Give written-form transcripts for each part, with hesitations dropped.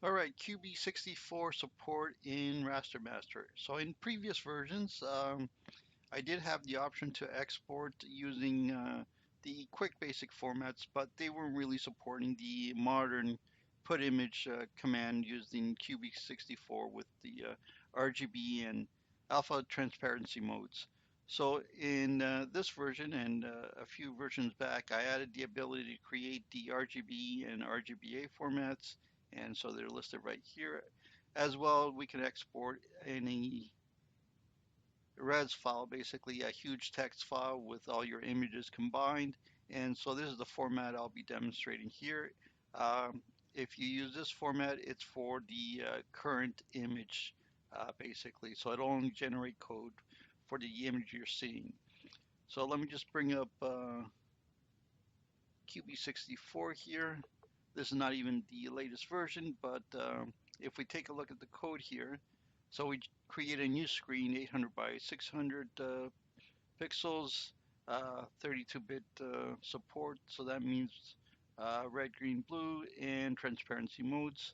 Alright, QB64 support in Raster Master. So in previous versions, I did have the option to export using the quick basic formats, but they weren't really supporting the modern put image command using QB64 with the RGB and alpha transparency modes. So in this version and a few versions back, I added the ability to create the RGB and RGBA formats, and so they're listed right here. As well, we can export any res file, basically a huge text file with all your images combined. And so this is the format I'll be demonstrating here. If you use this format, it's for the current image, basically. So it'll only generate code for the image you're seeing. So let me just bring up QB64 here. This is not even the latest version, but if we take a look at the code here, so we create a new screen, 800 by 600 pixels, 32-bit support, so that means red, green, blue, and transparency modes.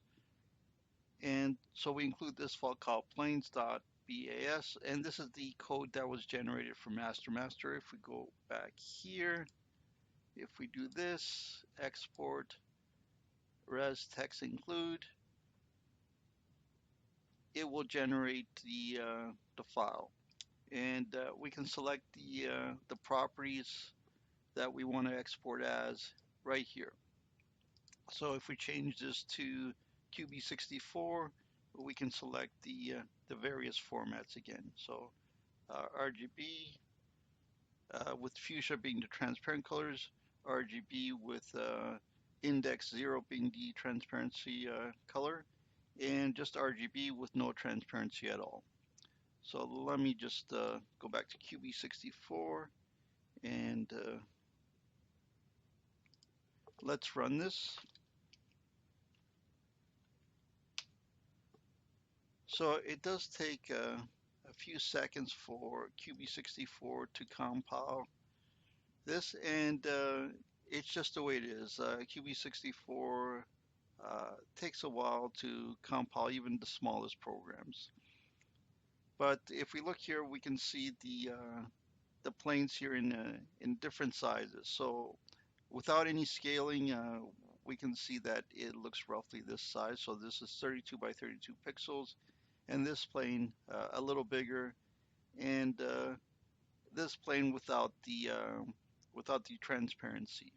And so we include this file called planes.bas, and this is the code that was generated from Raster Master. If we go back here, if we do this, export, res text include, it will generate the file, and we can select the properties that we want to export as right here. So if we change this to QB64, we can select the various formats again. So RGB with fuchsia being the transparent colors, RGB with index 0 being the transparency color, and just RGB with no transparency at all. So let me just go back to QB64 and let's run this. So it does take a few seconds for QB64 to compile this, and it's just the way it is. QB64 takes a while to compile even the smallest programs. But if we look here, we can see the planes here in different sizes. So without any scaling, we can see that it looks roughly this size. So this is 32 by 32 pixels, and this plane a little bigger, and this plane without the transparency.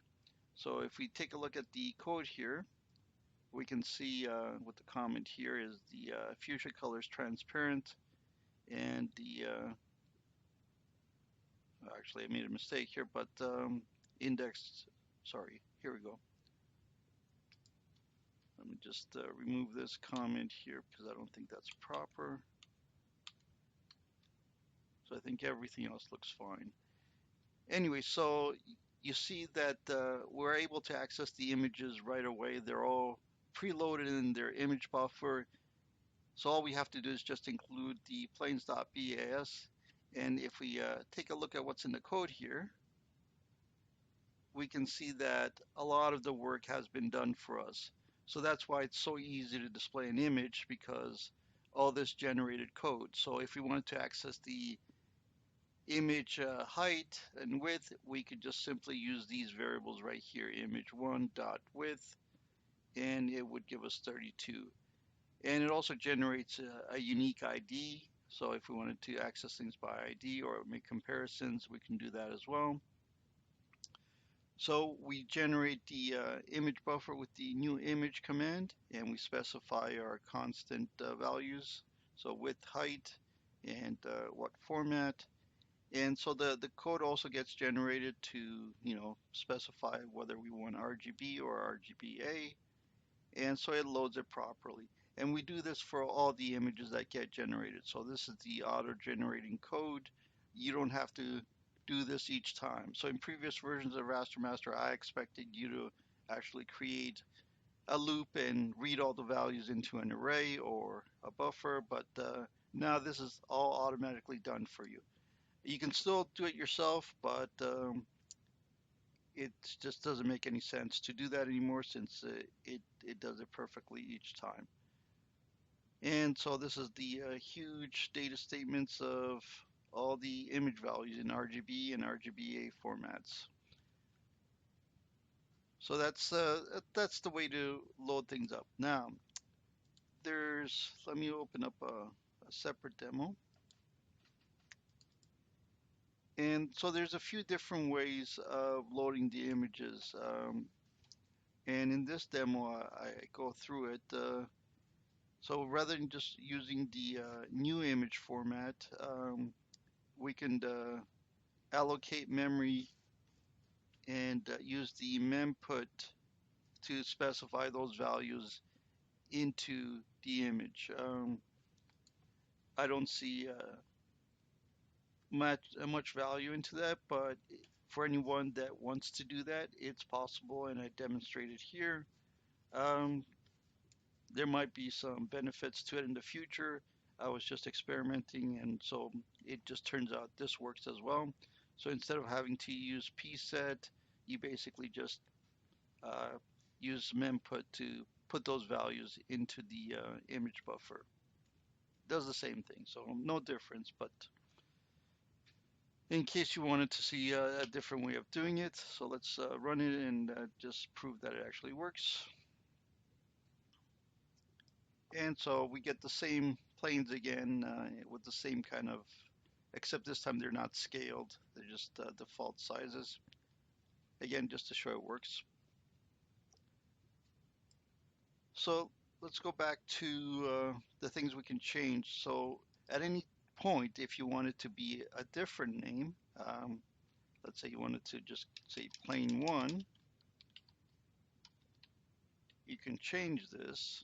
So if we take a look at the code here, we can see what the comment here is the fuchsia color is transparent, and the actually I made a mistake here, but indexed. Sorry, here we go. Let me just remove this comment here because I don't think that's proper. So I think everything else looks fine. Anyway, so you see that we're able to access the images right away. They're all preloaded in their image buffer. So all we have to do is just include the planes.bas. And if we take a look at what's in the code here, we can see that a lot of the work has been done for us. So that's why it's so easy to display an image, because all this generated code. So if we wanted to access the image height and width, we could just simply use these variables right here, image1.width, and it would give us 32. And it also generates a unique ID. So if we wanted to access things by ID or make comparisons, we can do that as well. So we generate the image buffer with the new image command, and we specify our constant values. So width, height, and what format. And so the code also gets generated to, specify whether we want RGB or RGBA. And so it loads it properly. And we do this for all the images that get generated. So this is the auto-generating code. You don't have to do this each time. So in previous versions of Raster Master, I expected you to actually create a loop and read all the values into an array or a buffer, but now this is all automatically done for you. You can still do it yourself, but it just doesn't make any sense to do that anymore, since it does it perfectly each time. And so this is the huge data statements of all the image values in RGB and RGBA formats. So that's the way to load things up. Now, let me open up a separate demo. And so there's a few different ways of loading the images. And in this demo, I go through it. So rather than just using the new image format, we can allocate memory and use the memput to specify those values into the image. I don't see much value into that, but for anyone that wants to do that, it's possible, and I demonstrated here. Um, there might be some benefits to it in the future. I was just experimenting, and so it just turns out this works as well. So instead of having to use pset, you basically just uh, use memput to put those values into the image buffer. Does the same thing, so no difference, but in case you wanted to see a different way of doing it, so let's run it and just prove that it actually works. And so we get the same planes again with the same kind of, except this time they're not scaled, they're just default sizes. Again, just to show it works. So let's go back to the things we can change. So at any point, if you want it to be a different name, let's say you wanted to just say plane one, you can change this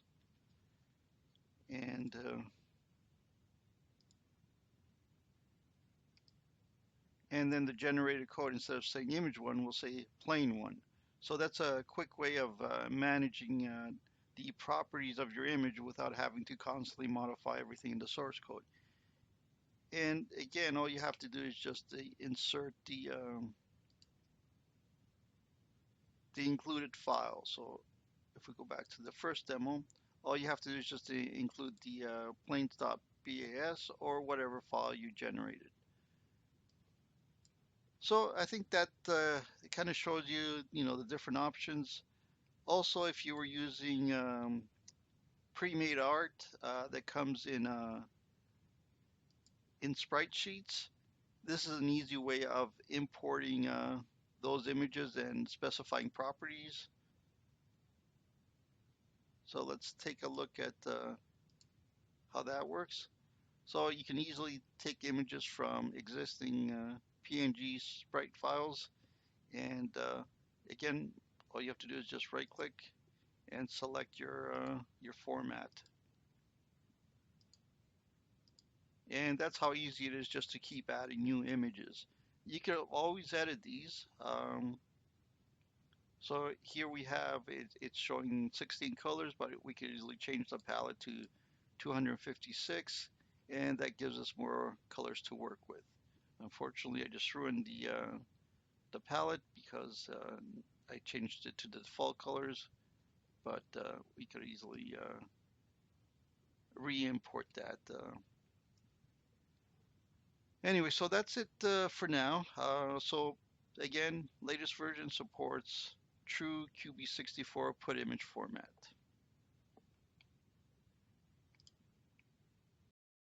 and then the generated code, instead of saying image one, will say plane one. So that's a quick way of managing the properties of your image without having to constantly modify everything in the source code. And again, all you have to do is just insert the included file. So if we go back to the first demo, all you have to do is just include the planes.bas or whatever file you generated. So I think that it kind of shows you, the different options. Also, if you were using pre-made art that comes in sprite sheets, this is an easy way of importing those images and specifying properties. So let's take a look at how that works. So you can easily take images from existing PNG sprite files, and again, all you have to do is just right-click and select your format. And that's how easy it is just to keep adding new images. You can always edit these. So here we have it's showing 16 colors, but we can easily change the palette to 256, and that gives us more colors to work with. Unfortunately, I just ruined the palette because I changed it to the default colors, but we could easily re-import that. Anyway, so that's it for now. So again, latest version supports true QB64 put image format.